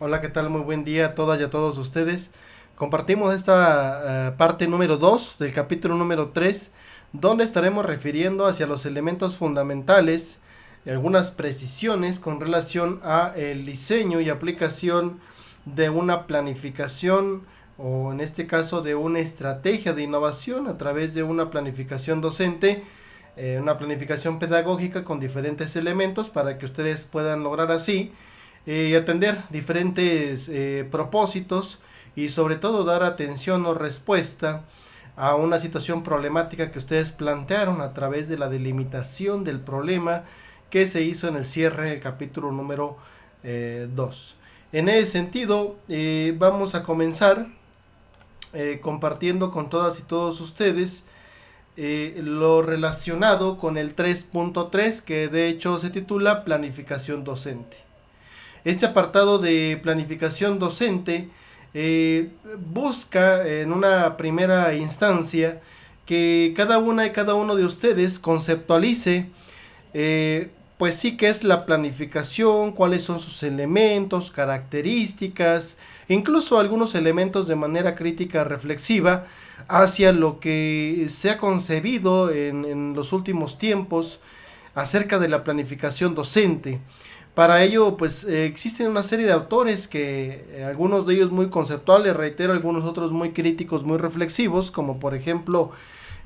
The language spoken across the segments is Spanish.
Hola, ¿qué tal? Muy buen día a todas y a todos ustedes. Compartimos esta parte número 2 del capítulo número 3, donde estaremos refiriendo hacia los elementos fundamentales y algunas precisiones con relación a el diseño y aplicación de una planificación o en este caso de una estrategia de innovación a través de una planificación docente, una planificación pedagógica con diferentes elementos para que ustedes puedan lograr así y atender diferentes propósitos y sobre todo dar atención o respuesta a una situación problemática que ustedes plantearon a través de la delimitación del problema que se hizo en el cierre del capítulo número 2. En ese sentido, vamos a comenzar compartiendo con todas y todos ustedes lo relacionado con el 3.3, que de hecho se titula planificación docente. Este apartado de planificación docente busca en una primera instancia que cada una y cada uno de ustedes conceptualice pues sí que es la planificación, cuáles son sus elementos, características, incluso algunos elementos de manera crítica reflexiva hacia lo que se ha concebido en los últimos tiempos acerca de la planificación docente. Para ello, pues existen una serie de autores que algunos de ellos muy conceptuales, reitero, algunos otros muy críticos, muy reflexivos, como por ejemplo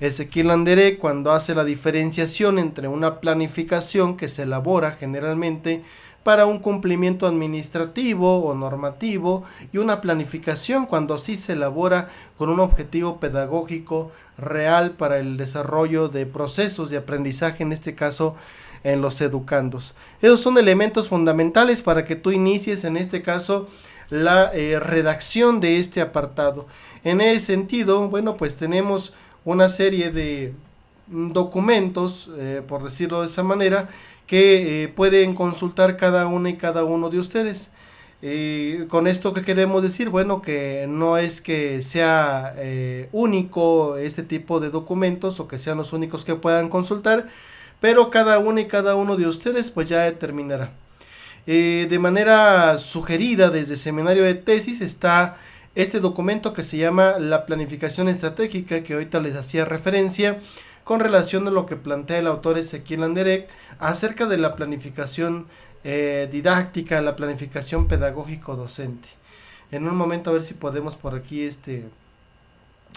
Ezequiel Anderé, cuando hace la diferenciación entre una planificación que se elabora generalmente para un cumplimiento administrativo o normativo y una planificación cuando sí se elabora con un objetivo pedagógico real para el desarrollo de procesos de aprendizaje, en este caso en los educandos. Esos son elementos fundamentales para que tú inicies en este caso la redacción de este apartado. En ese sentido, bueno, pues tenemos una serie de documentos, por decirlo de esa manera, que pueden consultar cada una y cada uno de ustedes. Con esto que queremos decir, bueno, que no es que sea único este tipo de documentos o que sean los únicos que puedan consultar, pero cada una y cada uno de ustedes pues ya determinará. De manera sugerida desde el seminario de tesis está este documento que se llama la planificación estratégica, que ahorita les hacía referencia con relación a lo que plantea el autor Ezequiel Anderek acerca de la planificación didáctica, la planificación pedagógico docente. En un momento a ver si podemos por aquí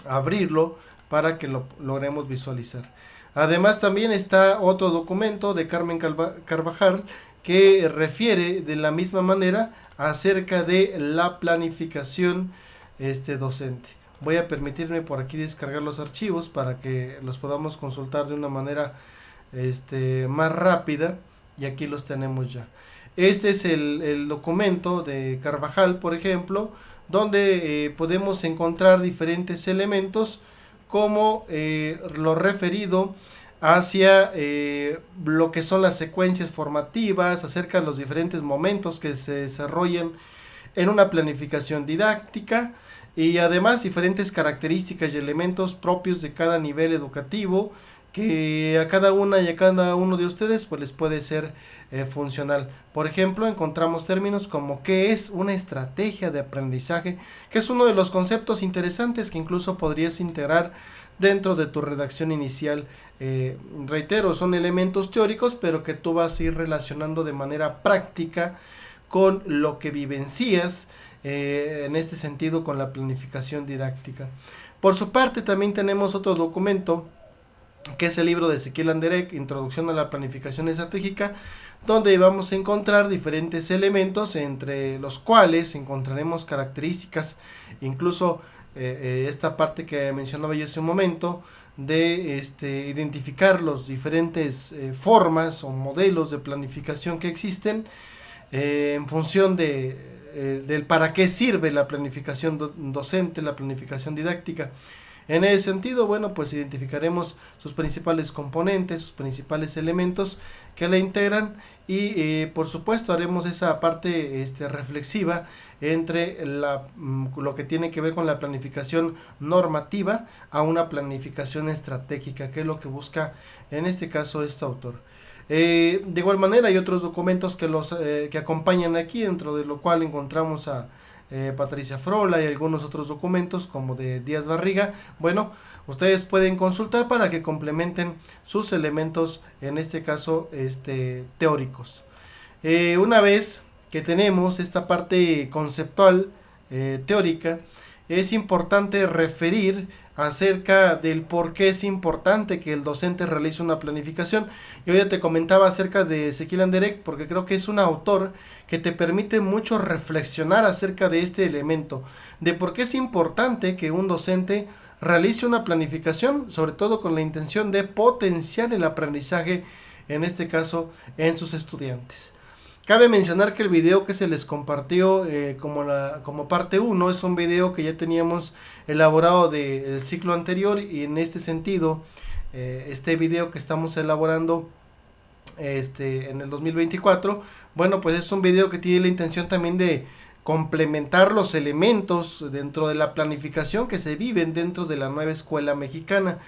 abrirlo para que lo logremos visualizar. Además también está otro documento de Carmen Carvajal que refiere de la misma manera acerca de la planificación docente. Voy a permitirme por aquí descargar los archivos para que los podamos consultar de una manera más rápida y aquí los tenemos ya. Este es el documento de Carvajal, por ejemplo, donde podemos encontrar diferentes elementos como lo referido hacia lo que son las secuencias formativas, acerca de los diferentes momentos que se desarrollan en una planificación didáctica y además diferentes características y elementos propios de cada nivel educativo que a cada una y a cada uno de ustedes pues les puede ser funcional. Por ejemplo, encontramos términos como qué es una estrategia de aprendizaje, que es uno de los conceptos interesantes que incluso podrías integrar dentro de tu redacción inicial. Reitero, son elementos teóricos, pero que tú vas a ir relacionando de manera práctica con lo que vivencias en este sentido con la planificación didáctica. Por su parte, también tenemos otro documento que es el libro de Ezequiel Anderek, Introducción a la Planificación Estratégica, donde vamos a encontrar diferentes elementos, entre los cuales encontraremos características, incluso esta parte que mencionaba yo hace un momento, de identificar los diferentes formas o modelos de planificación que existen en función del para qué sirve la planificación docente, la planificación didáctica. En ese sentido, bueno, pues identificaremos sus principales componentes, sus principales elementos que la integran y por supuesto haremos esa parte reflexiva entre lo que tiene que ver con la planificación normativa a una planificación estratégica, que es lo que busca en este caso este autor. De igual manera hay otros documentos que acompañan aquí, dentro de lo cual encontramos a Patricia Frola y algunos otros documentos como de Díaz Barriga. Bueno, ustedes pueden consultar para que complementen sus elementos, en este caso teóricos. Una vez que tenemos esta parte conceptual teórica, es importante referir acerca del por qué es importante que el docente realice una planificación. Yo ya te comentaba acerca de Ezequiel Anderegg, porque creo que es un autor que te permite mucho reflexionar acerca de este elemento, de por qué es importante que un docente realice una planificación, sobre todo con la intención de potenciar el aprendizaje, en este caso en sus estudiantes. Cabe mencionar que el video que se les compartió como parte 1 es un video que ya teníamos elaborado del ciclo anterior, y en este sentido este video que estamos elaborando en el 2024, bueno, pues es un video que tiene la intención también de complementar los elementos dentro de la planificación que se viven dentro de la nueva escuela mexicana.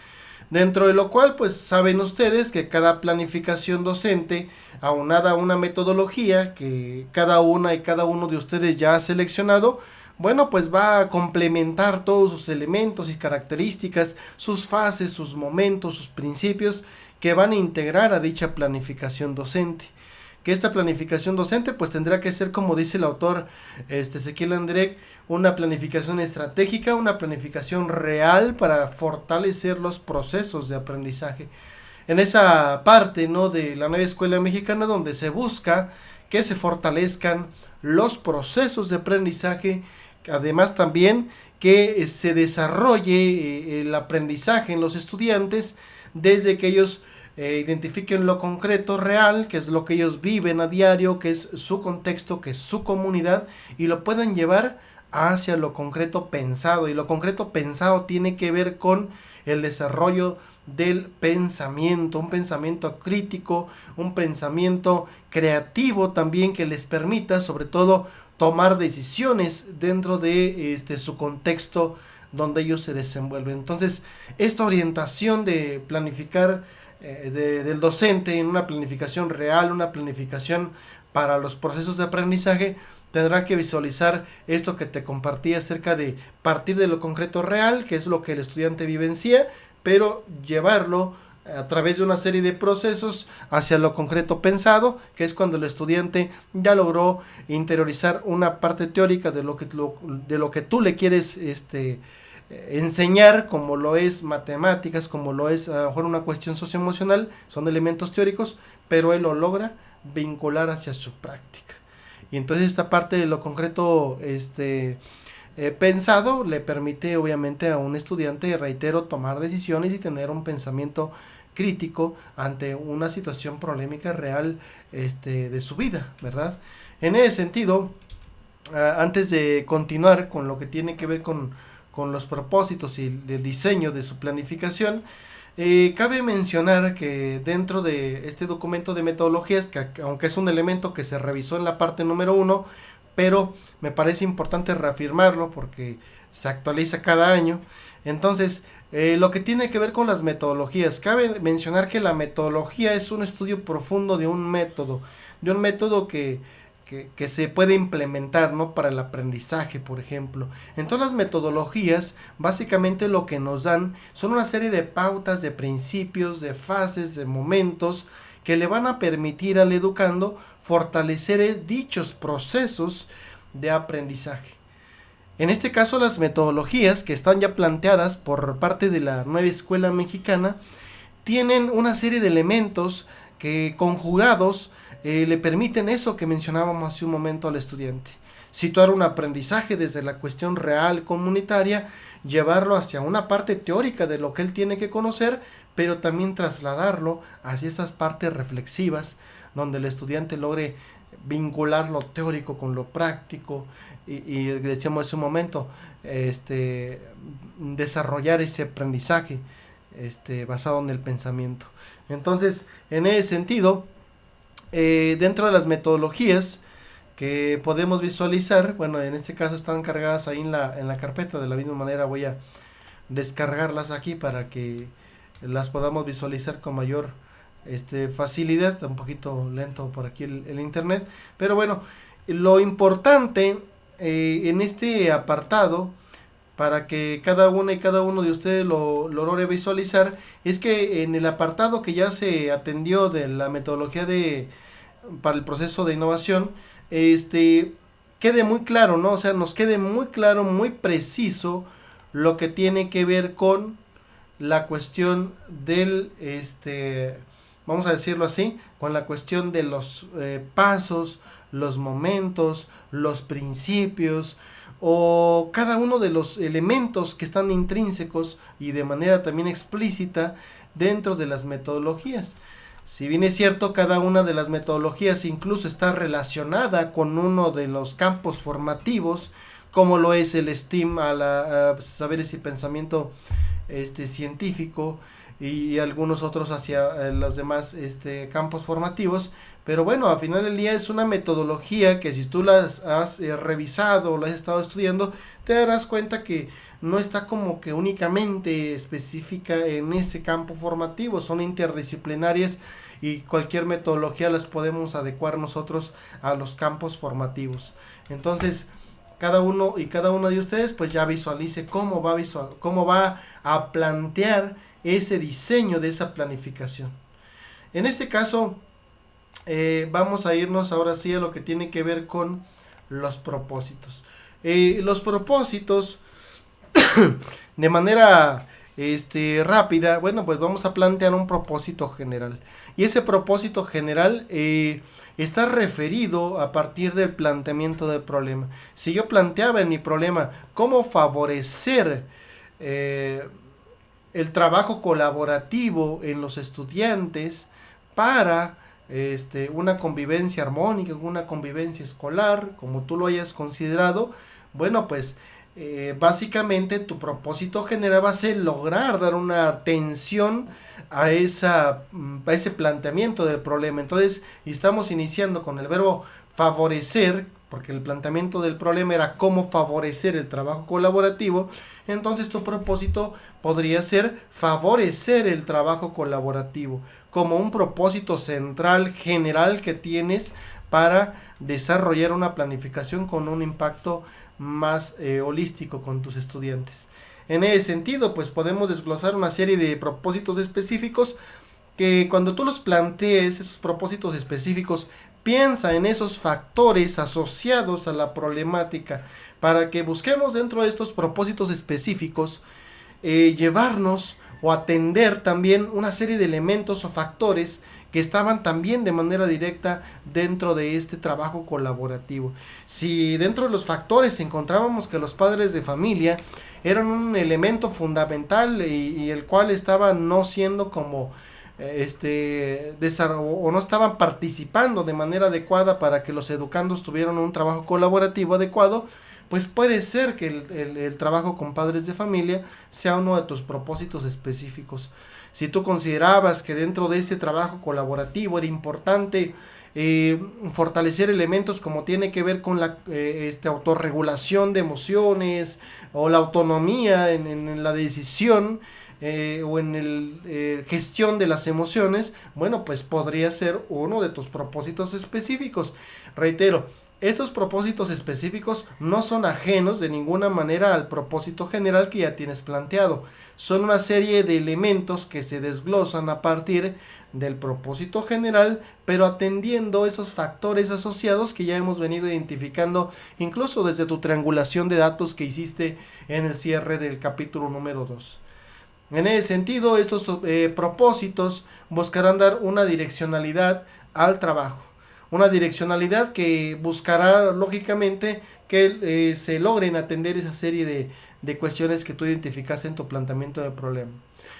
Dentro de lo cual, pues saben ustedes que cada planificación docente, aunada a una metodología que cada una y cada uno de ustedes ya ha seleccionado, bueno, pues va a complementar todos sus elementos y características, sus fases, sus momentos, sus principios que van a integrar a dicha planificación docente. Que esta planificación docente pues tendrá que ser, como dice el autor Ezequiel Anderegg, una planificación estratégica, una planificación real para fortalecer los procesos de aprendizaje. En esa parte, ¿no?, de la nueva escuela mexicana, donde se busca que se fortalezcan los procesos de aprendizaje, además también que se desarrolle el aprendizaje en los estudiantes desde que ellos identifiquen lo concreto, real, que es lo que ellos viven a diario, que es su contexto, que es su comunidad, y lo puedan llevar hacia lo concreto pensado. Y lo concreto pensado tiene que ver con el desarrollo del pensamiento, un pensamiento crítico, un pensamiento creativo también, que les permita sobre todo tomar decisiones dentro de su contexto donde ellos se desenvuelven. Entonces, esta orientación de planificar del docente en una planificación real, una planificación para los procesos de aprendizaje, tendrá que visualizar esto que te compartí acerca de partir de lo concreto real, que es lo que el estudiante vivencia, pero llevarlo a través de una serie de procesos hacia lo concreto pensado, que es cuando el estudiante ya logró interiorizar una parte teórica de lo que tú le quieres enseñar, como lo es matemáticas, como lo es a lo mejor una cuestión socioemocional. Son elementos teóricos, pero él lo logra vincular hacia su práctica. Y entonces esta parte de lo concreto pensado le permite obviamente a un estudiante, reitero, tomar decisiones y tener un pensamiento crítico ante una situación problemática real de su vida, ¿verdad? En ese sentido, antes de continuar con lo que tiene que ver con los propósitos y el diseño de su planificación, cabe mencionar que dentro de este documento de metodologías, que aunque es un elemento que se revisó en la parte número 1, pero me parece importante reafirmarlo porque se actualiza cada año. Entonces, lo que tiene que ver con las metodologías, cabe mencionar que la metodología es un estudio profundo de un método que se puede implementar, ¿no?, para el aprendizaje, por ejemplo. En todas las metodologías, básicamente lo que nos dan son una serie de pautas, de principios, de fases, de momentos que le van a permitir al educando fortalecer dichos procesos de aprendizaje. En este caso, las metodologías que están ya planteadas por parte de la nueva escuela mexicana tienen una serie de elementos que conjugados le permiten eso que mencionábamos hace un momento al estudiante. Situar un aprendizaje desde la cuestión real comunitaria, llevarlo hacia una parte teórica de lo que él tiene que conocer, pero también trasladarlo hacia esas partes reflexivas, donde el estudiante logre vincular lo teórico con lo práctico y decíamos hace un momento, desarrollar ese aprendizaje basado en el pensamiento. Entonces, en ese sentido, dentro de las metodologías que podemos visualizar, bueno, en este caso están cargadas ahí en la carpeta. De la misma manera voy a descargarlas aquí para que las podamos visualizar con mayor facilidad. Está un poquito lento por aquí el internet, pero bueno, lo importante en este apartado, para que cada una y cada uno de ustedes lo logre visualizar, es que en el apartado que ya se atendió de la metodología para el proceso de innovación, quede muy claro, ¿no? O sea, nos quede muy claro, muy preciso lo que tiene que ver con la cuestión del, vamos a decirlo así, con la cuestión de los pasos, los momentos, los principios, o cada uno de los elementos que están intrínsecos y de manera también explícita dentro de las metodologías. Si bien es cierto, cada una de las metodologías incluso está relacionada con uno de los campos formativos, como lo es el STEAM, a saberes y pensamiento científico, y algunos otros hacia los demás campos formativos, pero bueno, al final del día es una metodología que si tú las has revisado o las has estado estudiando, te darás cuenta que no está como que únicamente específica en ese campo formativo, son interdisciplinarias y cualquier metodología las podemos adecuar nosotros a los campos formativos. Entonces, cada uno y cada una de ustedes pues ya visualice cómo va a plantear ese diseño de esa planificación. En este caso, vamos a irnos ahora sí a lo que tiene que ver con los propósitos. Los propósitos, de manera rápida, bueno, pues vamos a plantear un propósito general. Y ese propósito general está referido a partir del planteamiento del problema. Si yo planteaba en mi problema cómo favorecer el trabajo colaborativo en los estudiantes para una convivencia armónica, una convivencia escolar, como tú lo hayas considerado, bueno, pues básicamente tu propósito general va a ser lograr dar una atención a ese planteamiento del problema. Entonces, estamos iniciando con el verbo favorecer, porque el planteamiento del problema era cómo favorecer el trabajo colaborativo. Entonces tu propósito podría ser favorecer el trabajo colaborativo como un propósito central general que tienes para desarrollar una planificación con un impacto más holístico con tus estudiantes. En ese sentido, pues podemos desglosar una serie de propósitos específicos que cuando tú los plantees, esos propósitos específicos, piensa en esos factores asociados a la problemática para que busquemos dentro de estos propósitos específicos llevarnos o atender también una serie de elementos o factores que estaban también de manera directa dentro de este trabajo colaborativo. Si dentro de los factores encontrábamos que los padres de familia eran un elemento fundamental y el cual estaba no siendo como o no estaban participando de manera adecuada para que los educandos tuvieran un trabajo colaborativo adecuado, pues puede ser que el trabajo con padres de familia sea uno de tus propósitos específicos. Si tú considerabas que dentro de ese trabajo colaborativo era importante fortalecer elementos como tiene que ver con la autorregulación de emociones o la autonomía en la decisión, o en el gestión de las emociones, bueno, pues podría ser uno de tus propósitos específicos. Reitero, estos propósitos específicos no son ajenos de ninguna manera al propósito general que ya tienes planteado. Son una serie de elementos que se desglosan a partir del propósito general, pero atendiendo esos factores asociados que ya hemos venido identificando incluso desde tu triangulación de datos que hiciste en el cierre del capítulo número 2. En ese sentido, estos propósitos buscarán dar una direccionalidad al trabajo. Una direccionalidad que buscará, lógicamente, que se logren atender esa serie de cuestiones que tú identificaste en tu planteamiento de problema.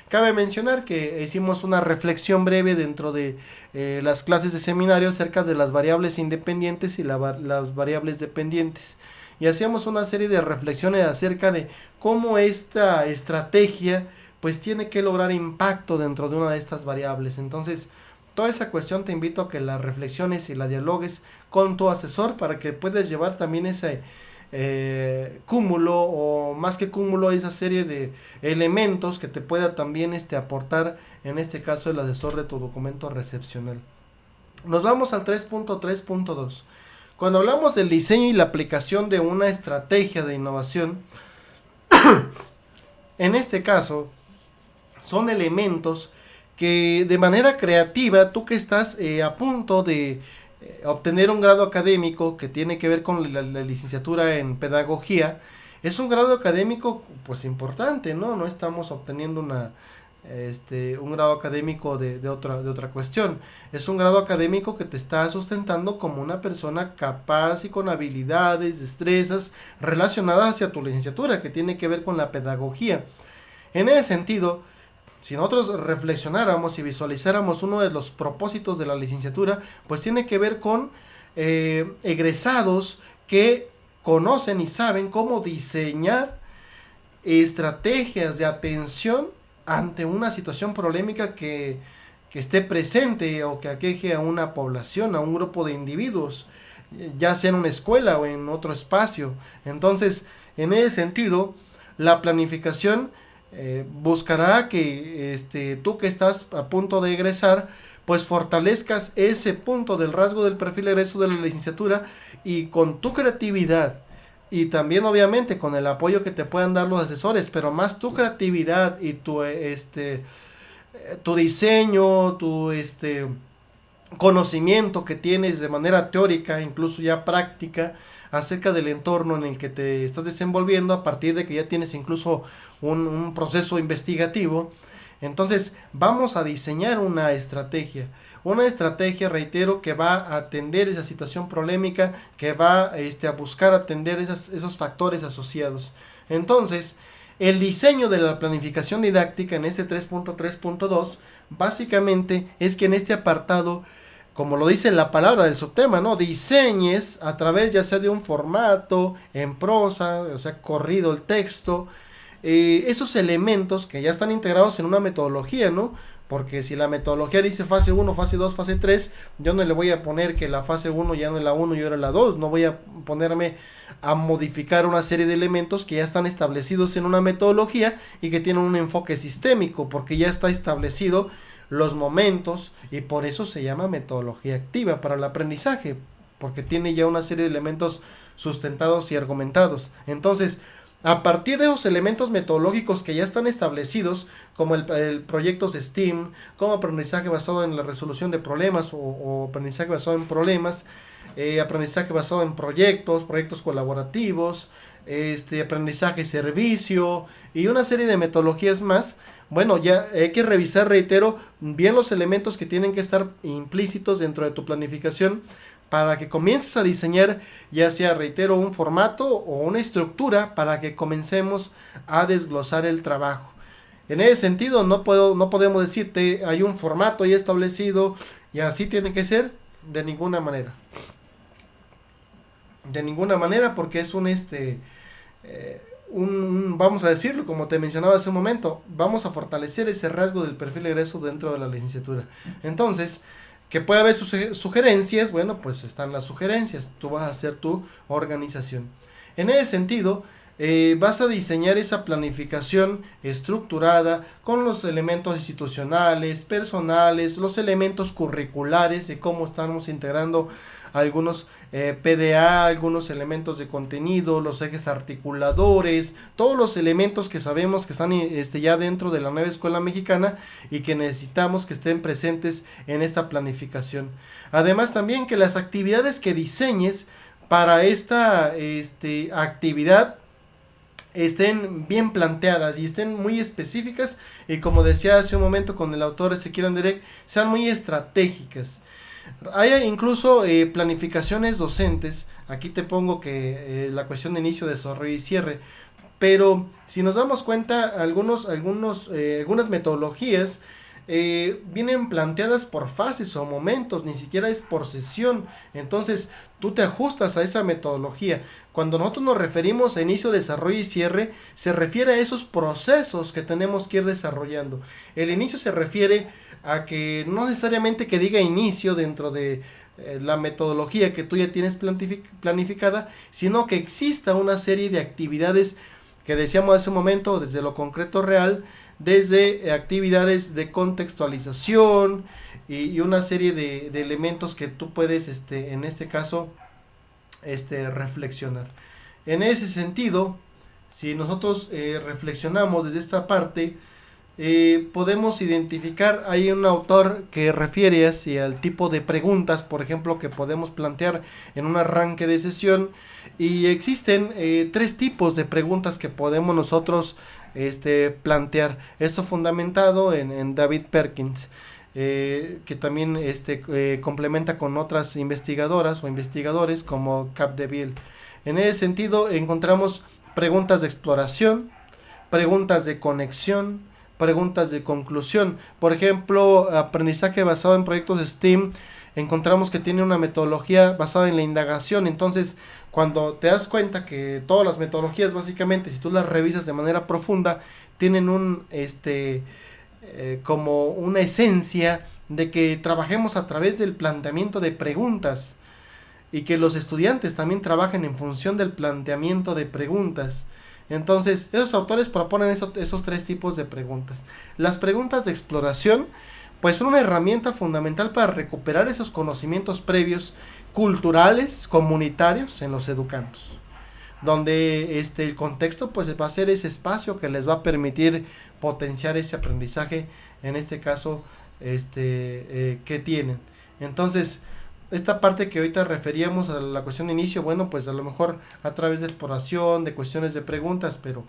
Cabe mencionar que hicimos una reflexión breve dentro de las clases de seminario acerca de las variables independientes y las variables dependientes. Y hacíamos una serie de reflexiones acerca de cómo esta estrategia pues tiene que lograr impacto dentro de una de estas variables. Entonces, toda esa cuestión te invito a que la reflexiones y la dialogues con tu asesor para que puedas llevar también cúmulo, o más que cúmulo, esa serie de elementos que te pueda también aportar, en este caso, el asesor de tu documento recepcional. Nos vamos al 3.3.2. Cuando hablamos del diseño y la aplicación de una estrategia de innovación, en este caso, son elementos que de manera creativa, tú que estás a punto de obtener un grado académico que tiene que ver con la licenciatura en pedagogía, es un grado académico pues importante, ¿no? No estamos obteniendo un grado académico de otra cuestión. Es un grado académico que te está sustentando como una persona capaz y con habilidades, destrezas relacionadas hacia tu licenciatura, que tiene que ver con la pedagogía. En ese sentido, si nosotros reflexionáramos y visualizáramos uno de los propósitos de la licenciatura, pues tiene que ver con egresados que conocen y saben cómo diseñar estrategias de atención ante una situación problemática que esté presente o que aqueje a una población, a un grupo de individuos, ya sea en una escuela o en otro espacio. Entonces, en ese sentido, la planificación buscará que tú que estás a punto de egresar, pues fortalezcas ese punto del rasgo del perfil de egreso de la licenciatura, y con tu creatividad y también obviamente con el apoyo que te puedan dar los asesores, pero más tu creatividad y tu diseño, tu conocimiento que tienes de manera teórica, incluso ya práctica, acerca del entorno en el que te estás desenvolviendo, a partir de que ya tienes incluso un proceso investigativo. Entonces vamos a diseñar una estrategia, reitero, que va a atender esa situación problemática, que va a buscar atender esos factores asociados. Entonces, el diseño de la planificación didáctica en este 3.3.2 básicamente es que en este apartado, como lo dice la palabra del subtema, ¿no? Diseñes a través ya sea de un formato, en prosa, o sea, corrido el texto, esos elementos que ya están integrados en una metodología, ¿no? Porque si la metodología dice fase 1, fase 2, fase 3, yo no le voy a poner que la fase 1 ya no es la 1 y ahora es la 2, no voy a ponerme a modificar una serie de elementos que ya están establecidos en una metodología y que tienen un enfoque sistémico, porque ya está establecido los momentos, y por eso se llama metodología activa para el aprendizaje, porque tiene ya una serie de elementos sustentados y argumentados. Entonces, a partir de esos elementos metodológicos que ya están establecidos, como el proyectos STEAM, como aprendizaje basado en la resolución de problemas o aprendizaje basado en problemas, aprendizaje basado en proyectos colaborativos, aprendizaje servicio y una serie de metodologías más. Bueno, ya hay que revisar, reitero, bien los elementos que tienen que estar implícitos dentro de tu planificación para que comiences a diseñar, ya sea, reitero, un formato o una estructura para que comencemos a desglosar el trabajo. En ese sentido, no podemos decirte hay un formato ya establecido y así tiene que ser, de ninguna manera. De ninguna manera, porque es vamos a decirlo, como te mencionaba hace un momento, vamos a fortalecer ese rasgo del perfil de egreso dentro de la licenciatura. Entonces, que puede haber sugerencias, bueno, pues están las sugerencias, tú vas a hacer tu organización. En ese sentido, vas a diseñar esa planificación estructurada con los elementos institucionales, personales, los elementos curriculares de cómo estamos integrando algunos PDA, algunos elementos de contenido, los ejes articuladores, todos los elementos que sabemos que están ya dentro de la nueva escuela mexicana y que necesitamos que estén presentes en esta planificación. Además también que las actividades que diseñes para esta actividad estén bien planteadas y estén muy específicas, y como decía hace un momento con el autor Ezequiel Anderek, sean muy estratégicas. Hay incluso planificaciones docentes, aquí te pongo que la cuestión de inicio, desarrollo y cierre, pero si nos damos cuenta, algunas metodologías vienen planteadas por fases o momentos, ni siquiera es por sesión. Entonces tú te ajustas a esa metodología. Cuando nosotros nos referimos a inicio, desarrollo y cierre, se refiere a esos procesos que tenemos que ir desarrollando. El inicio se refiere a que no necesariamente que diga inicio dentro de la metodología que tú ya tienes planificada, sino que exista una serie de actividades que decíamos hace un momento, desde lo concreto real, desde actividades de contextualización y una serie de elementos que tú puedes, en este caso, reflexionar. En ese sentido, si nosotros reflexionamos desde esta parte, podemos identificar, hay un autor que refiere hacia el tipo de preguntas, por ejemplo, que podemos plantear en un arranque de sesión, y existen 3 tipos de preguntas que podemos nosotros plantear. Esto fundamentado en David Perkins, que también complementa con otras investigadoras o investigadores como Capdeville. En ese sentido encontramos preguntas de exploración, preguntas de conexión, preguntas de conclusión. Por ejemplo, aprendizaje basado en proyectos STEAM, encontramos que tiene una metodología basada en la indagación. Entonces, cuando te das cuenta que todas las metodologías, básicamente, si tú las revisas de manera profunda, tienen como una esencia de que trabajemos a través del planteamiento de preguntas y que los estudiantes también trabajen en función del planteamiento de preguntas. Entonces, esos autores proponen esos 3 tipos de preguntas. Las preguntas de exploración, pues son una herramienta fundamental para recuperar esos conocimientos previos, culturales, comunitarios en los educandos, donde el contexto pues va a ser ese espacio que les va a permitir potenciar ese aprendizaje, en este caso, que tienen. Entonces, esta parte que ahorita referíamos a la cuestión de inicio, bueno, pues a lo mejor a través de exploración, de cuestiones de preguntas, pero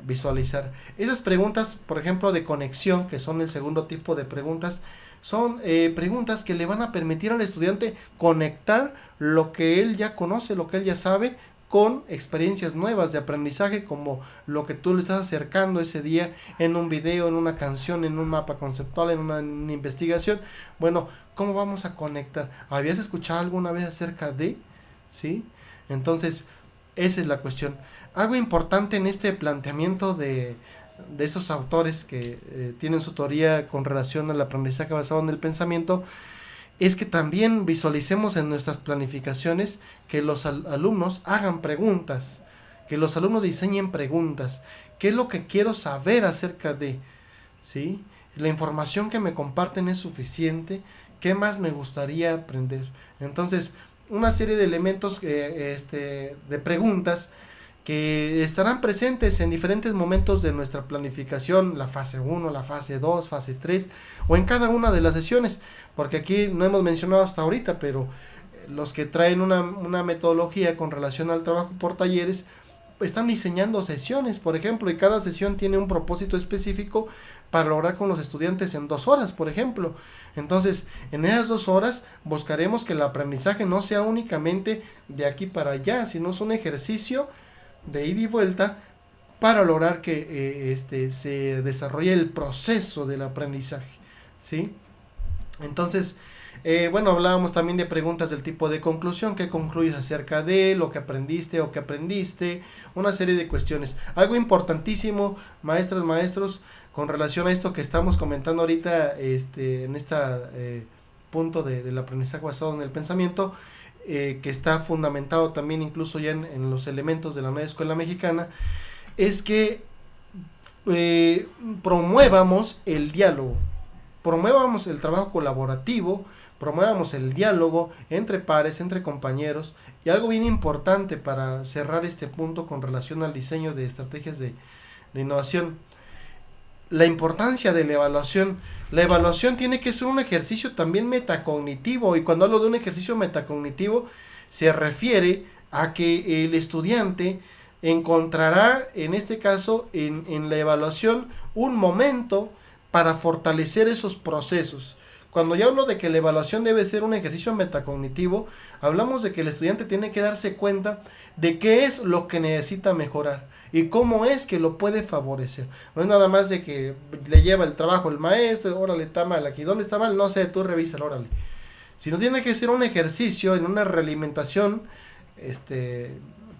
visualizar. Esas preguntas, por ejemplo, de conexión, que son el segundo tipo de preguntas, son preguntas que le van a permitir al estudiante conectar lo que él ya conoce, lo que él ya sabe, con experiencias nuevas de aprendizaje, como lo que tú le estás acercando ese día en un video, en una canción, en un mapa conceptual, en una investigación. Bueno, ¿cómo vamos a conectar? ¿Habías escuchado alguna vez acerca de? ¿Sí? Entonces, esa es la cuestión. Algo importante en este planteamiento de esos autores que tienen su teoría con relación al aprendizaje basado en el pensamiento, es que también visualicemos en nuestras planificaciones que los alumnos hagan preguntas, que los alumnos diseñen preguntas. ¿Qué es lo que quiero saber acerca de? ¿Sí? La información que me comparten es suficiente. ¿Qué más me gustaría aprender? Entonces, una serie de elementos de preguntas que estarán presentes en diferentes momentos de nuestra planificación, la fase 1, la fase 2, fase 3, o en cada una de las sesiones, porque aquí no hemos mencionado hasta ahorita, pero los que traen una metodología con relación al trabajo por talleres, están diseñando sesiones, por ejemplo, y cada sesión tiene un propósito específico para lograr con los estudiantes en 2 horas, por ejemplo. Entonces, en esas 2 horas buscaremos que el aprendizaje no sea únicamente de aquí para allá, sino es un ejercicio de ida y vuelta para lograr que se desarrolle el proceso del aprendizaje, ¿sí? Entonces, bueno, hablábamos también de preguntas del tipo de conclusión, ¿qué concluyes acerca de lo que aprendiste o que aprendiste? Una serie de cuestiones. Algo importantísimo, maestras, maestros, con relación a esto que estamos comentando ahorita, en este punto del aprendizaje basado en el pensamiento, que está fundamentado también incluso ya en los elementos de la nueva escuela mexicana, es que promuevamos el diálogo, promuevamos el trabajo colaborativo, promuevamos el diálogo entre pares, entre compañeros, y algo bien importante para cerrar este punto con relación al diseño de estrategias de innovación, la importancia de la evaluación. La evaluación tiene que ser un ejercicio también metacognitivo, y cuando hablo de un ejercicio metacognitivo se refiere a que el estudiante encontrará, en este caso, en la evaluación, un momento para fortalecer esos procesos. Cuando yo hablo de que la evaluación debe ser un ejercicio metacognitivo, hablamos de que el estudiante tiene que darse cuenta de qué es lo que necesita mejorar y cómo es que lo puede favorecer. No es nada más de que le lleva el trabajo el maestro, órale, está mal aquí, ¿dónde está mal? No sé, tú revísalo, órale. Sino tiene que ser un ejercicio en una realimentación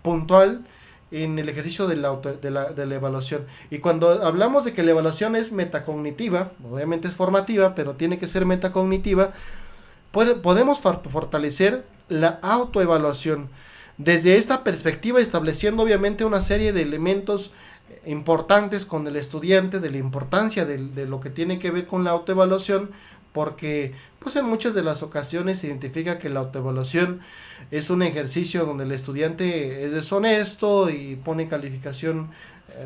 puntual en el ejercicio de la evaluación. Y cuando hablamos de que la evaluación es metacognitiva, obviamente es formativa, pero tiene que ser metacognitiva, Podemos fortalecer la autoevaluación. Desde esta perspectiva, estableciendo obviamente una serie de elementos importantes con el estudiante, de la importancia de lo que tiene que ver con la autoevaluación, porque pues en muchas de las ocasiones se identifica que la autoevaluación es un ejercicio donde el estudiante es deshonesto y pone calificación,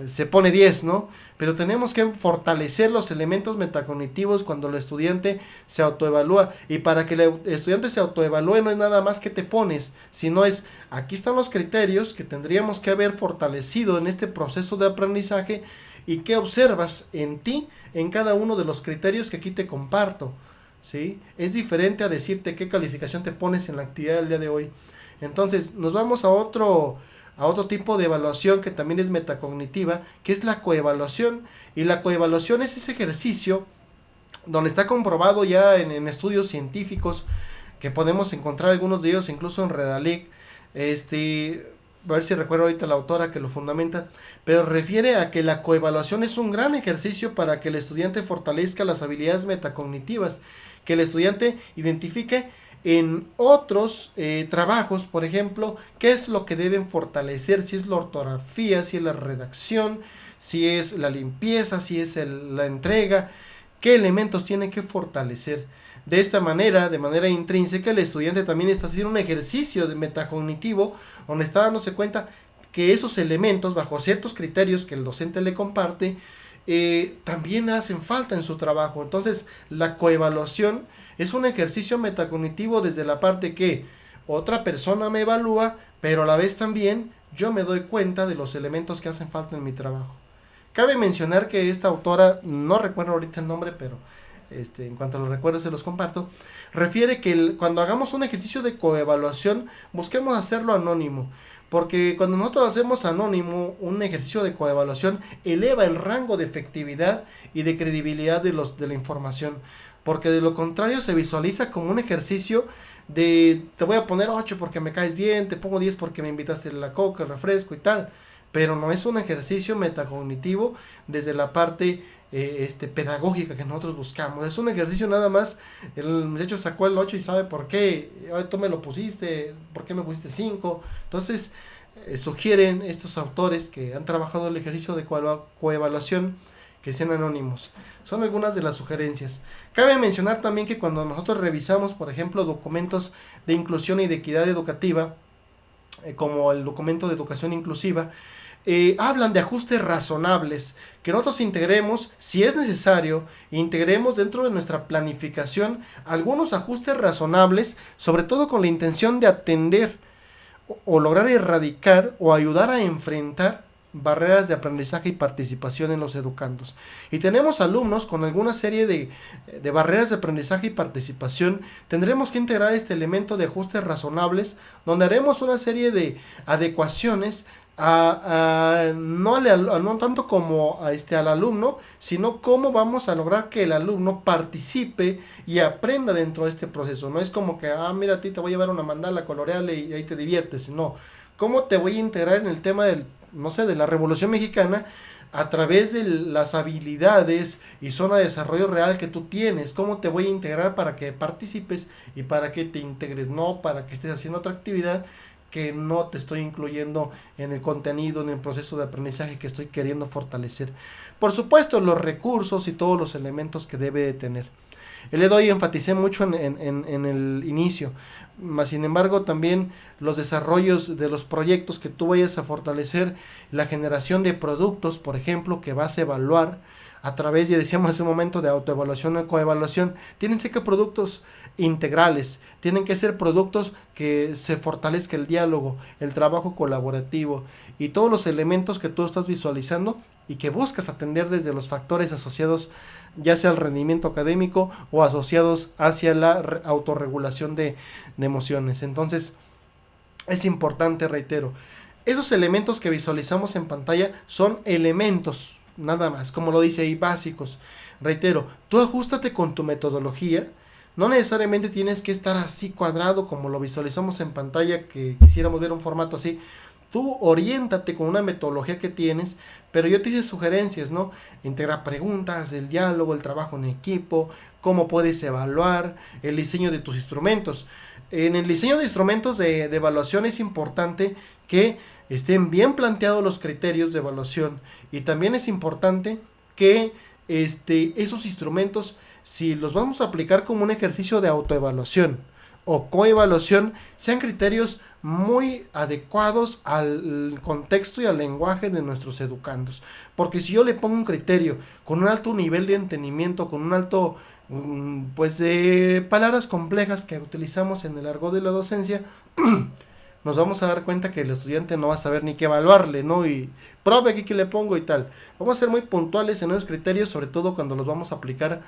se pone 10, ¿no? Pero tenemos que fortalecer los elementos metacognitivos cuando el estudiante se autoevalúa. Y para que el estudiante se autoevalúe no es nada más que te pones, sino es, aquí están los criterios que tendríamos que haber fortalecido en este proceso de aprendizaje y que observas en ti, en cada uno de los criterios que aquí te comparto, ¿sí? Es diferente a decirte qué calificación te pones en la actividad del día de hoy. Entonces, nos vamos a otro tipo de evaluación que también es metacognitiva, que es la coevaluación. Y la coevaluación es ese ejercicio donde está comprobado ya en estudios científicos, que podemos encontrar algunos de ellos incluso en Redalyc, a ver si recuerdo ahorita la autora que lo fundamenta, pero refiere a que la coevaluación es un gran ejercicio para que el estudiante fortalezca las habilidades metacognitivas, que el estudiante identifique en otros trabajos, por ejemplo, qué es lo que deben fortalecer, si es la ortografía, si es la redacción, si es la limpieza, si es la entrega, qué elementos tiene que fortalecer. De esta manera, de manera intrínseca, el estudiante también está haciendo un ejercicio de metacognitivo donde está dándose cuenta que esos elementos, bajo ciertos criterios que el docente le comparte, también hacen falta en su trabajo. Entonces, la coevaluación es un ejercicio metacognitivo desde la parte que otra persona me evalúa, pero a la vez también yo me doy cuenta de los elementos que hacen falta en mi trabajo. Cabe mencionar que esta autora, no recuerdo ahorita el nombre, pero en cuanto lo recuerdo se los comparto, refiere que cuando hagamos un ejercicio de coevaluación busquemos hacerlo anónimo, porque cuando nosotros hacemos anónimo un ejercicio de coevaluación eleva el rango de efectividad y de credibilidad de la información, porque de lo contrario se visualiza como un ejercicio de te voy a poner 8 porque me caes bien, te pongo 10 porque me invitaste la coca, el refresco y tal, pero no es un ejercicio metacognitivo desde la parte pedagógica que nosotros buscamos. Es un ejercicio nada más, el muchacho sacó el 8 y sabe por qué, tú me lo pusiste, por qué me pusiste 5. Entonces sugieren estos autores que han trabajado el ejercicio de coevaluación que sean anónimos. Son algunas de las sugerencias. Cabe mencionar también que cuando nosotros revisamos, por ejemplo, documentos de inclusión y de equidad educativa, como el documento de educación inclusiva, hablan de ajustes razonables, que nosotros integremos, si es necesario, integremos dentro de nuestra planificación algunos ajustes razonables, sobre todo con la intención de atender o lograr erradicar o ayudar a enfrentar barreras de aprendizaje y participación en los educandos. Y tenemos alumnos con alguna serie de barreras de aprendizaje y participación. Tendremos que integrar este elemento de ajustes razonables, donde haremos una serie de adecuaciones no tanto como al alumno, sino cómo vamos a lograr que el alumno participe y aprenda dentro de este proceso. No es como que, mira, a ti te voy a llevar una mandala, coloreale y ahí te diviertes. No, cómo te voy a integrar en el tema de la Revolución Mexicana a través de las habilidades y zona de desarrollo real que tú tienes. Cómo te voy a integrar para que participes y para que te integres, no para que estés haciendo otra actividad que no te estoy incluyendo en el contenido, en el proceso de aprendizaje que estoy queriendo fortalecer. Por supuesto, los recursos y todos los elementos que debe de tener. El día de hoy enfaticé mucho en el inicio, mas sin embargo también los desarrollos de los proyectos que tú vayas a fortalecer, la generación de productos, por ejemplo, que vas a evaluar a través, ya decíamos hace un momento, de autoevaluación o coevaluación, tienen que ser productos integrales, tienen que ser productos que se fortalezca el diálogo, el trabajo colaborativo y todos los elementos que tú estás visualizando y que buscas atender desde los factores asociados ya sea al rendimiento académico o asociados hacia la autorregulación de emociones. Entonces es importante, reitero, esos elementos que visualizamos en pantalla son elementos nada más, como lo dice ahí, básicos. Reitero, tú ajustate con tu metodología. No necesariamente tienes que estar así cuadrado como lo visualizamos en pantalla, que quisiéramos ver un formato así, Tú oriéntate con una metodología que tienes, pero yo te hice sugerencias, ¿no? Integra preguntas, el diálogo, el trabajo en equipo, cómo puedes evaluar, el diseño de tus instrumentos. En el diseño de instrumentos de evaluación es importante que estén bien planteados los criterios de evaluación, y también es importante que esos instrumentos, si los vamos a aplicar como un ejercicio de autoevaluación o coevaluación, sean criterios muy adecuados al contexto y al lenguaje de nuestros educandos. Porque si yo le pongo un criterio con un alto nivel de entendimiento, con un alto pues de palabras complejas que utilizamos en el argot de la docencia, nos vamos a dar cuenta que el estudiante no va a saber ni qué evaluarle, ¿no? Y profe, aquí que le pongo y tal. Vamos a ser muy puntuales en esos criterios, sobre todo cuando los vamos a aplicar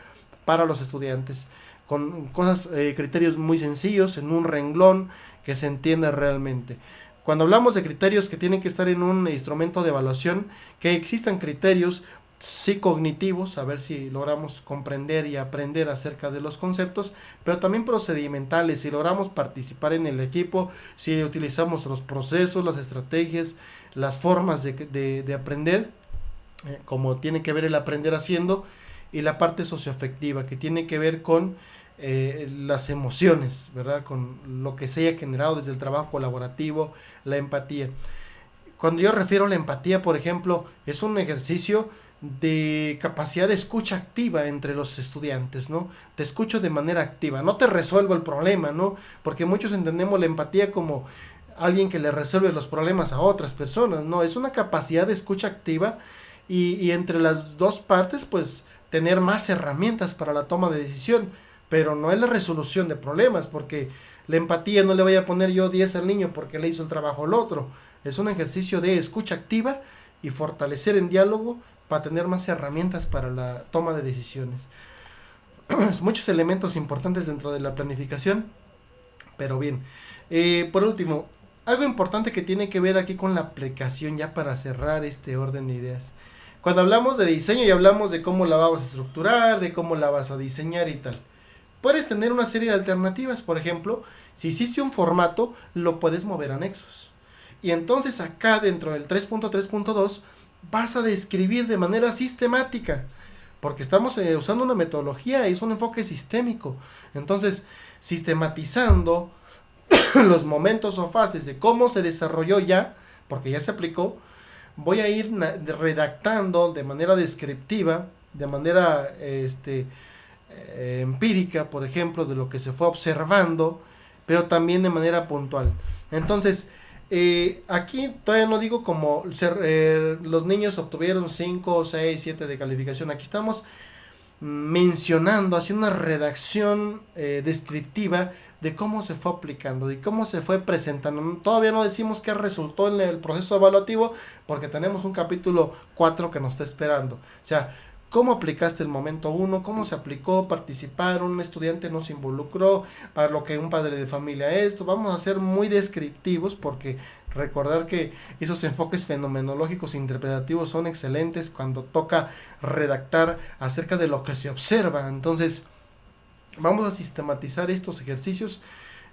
para los estudiantes, con cosas, criterios muy sencillos, en un renglón que se entienda realmente. Cuando hablamos de criterios que tienen que estar en un instrumento de evaluación, que existan criterios sí cognitivos, a ver si logramos comprender y aprender acerca de los conceptos, pero también procedimentales, si logramos participar en el equipo, si utilizamos los procesos, las estrategias, las formas de aprender, como tiene que ver el aprender haciendo, y la parte socioafectiva, que tiene que ver con las emociones, ¿verdad? Con lo que se haya generado desde el trabajo colaborativo, la empatía. Cuando yo refiero a la empatía, por ejemplo, es un ejercicio de capacidad de escucha activa entre los estudiantes, ¿no? Te escucho de manera activa, no te resuelvo el problema, ¿no? Porque muchos entendemos la empatía como alguien que le resuelve los problemas a otras personas, no, es una capacidad de escucha activa, y entre las dos partes, pues, tener más herramientas para la toma de decisión, pero no es la resolución de problemas, porque la empatía no le voy a poner yo 10 al niño porque le hizo el trabajo al otro. Es un ejercicio de escucha activa y fortalecer en diálogo para tener más herramientas para la toma de decisiones. Muchos elementos importantes dentro de la planificación, pero bien. Por último, algo importante que tiene que ver aquí con la aplicación, ya para cerrar este orden de ideas. Cuando hablamos de diseño y hablamos de cómo la vamos a estructurar, de cómo la vas a diseñar y tal, puedes tener una serie de alternativas. Por ejemplo, si hiciste un formato, lo puedes mover a anexos. Y entonces acá dentro del 3.3.2 vas a describir de manera sistemática, porque estamos usando una metodología y es un enfoque sistémico. Entonces, sistematizando los momentos o fases de cómo se desarrolló ya, porque ya se aplicó, voy a ir redactando de manera descriptiva, de manera empírica, por ejemplo, de lo que se fue observando, pero también de manera puntual. Entonces, aquí todavía no digo como los niños obtuvieron 5, 6, 7 de calificación. Aquí estamos mencionando, haciendo una redacción descriptiva de cómo se fue aplicando y cómo se fue presentando. Todavía no decimos qué resultó en el proceso evaluativo, porque tenemos un capítulo 4 que nos está esperando. O sea, cómo aplicaste el momento 1, cómo se aplicó, participaron, un estudiante no se involucró, para lo que un padre de familia esto. Vamos a ser muy descriptivos, porque recordar que esos enfoques fenomenológicos e interpretativos son excelentes cuando toca redactar acerca de lo que se observa. Entonces, vamos a sistematizar estos ejercicios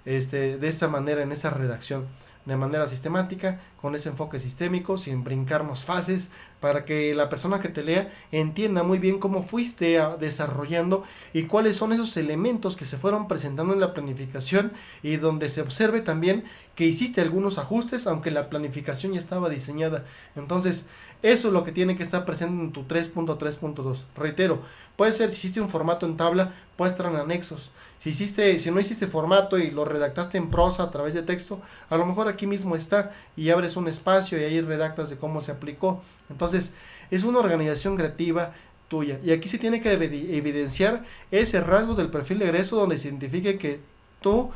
de esta manera, en esa redacción, de manera sistemática, con ese enfoque sistémico, sin brincarnos fases, para que la persona que te lea entienda muy bien cómo fuiste desarrollando y cuáles son esos elementos que se fueron presentando en la planificación, y donde se observe también que hiciste algunos ajustes, aunque la planificación ya estaba diseñada. Entonces, eso es lo que tiene que estar presente en tu 3.3.2. Reitero, puede ser, si hiciste un formato en tabla, puede estar en anexos. Si no hiciste formato y lo redactaste en prosa a través de texto, a lo mejor aquí mismo está, y abres un espacio y ahí redactas de cómo se aplicó. Entonces, es una organización creativa tuya, y aquí se tiene que evidenciar ese rasgo del perfil de egreso, donde se identifique que tú,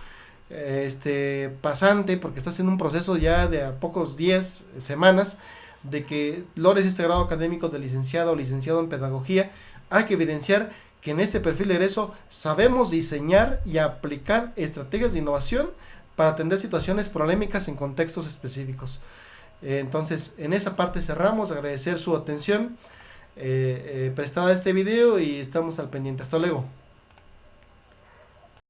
pasante, porque estás en un proceso ya de a pocos días, semanas, de que logres este grado académico de licenciado o licenciado en pedagogía. Hay que evidenciar que en este perfil de egreso sabemos diseñar y aplicar estrategias de innovación para atender situaciones polémicas en contextos específicos. Entonces, en esa parte cerramos. Agradecer su atención prestada a este video, y estamos al pendiente. Hasta luego.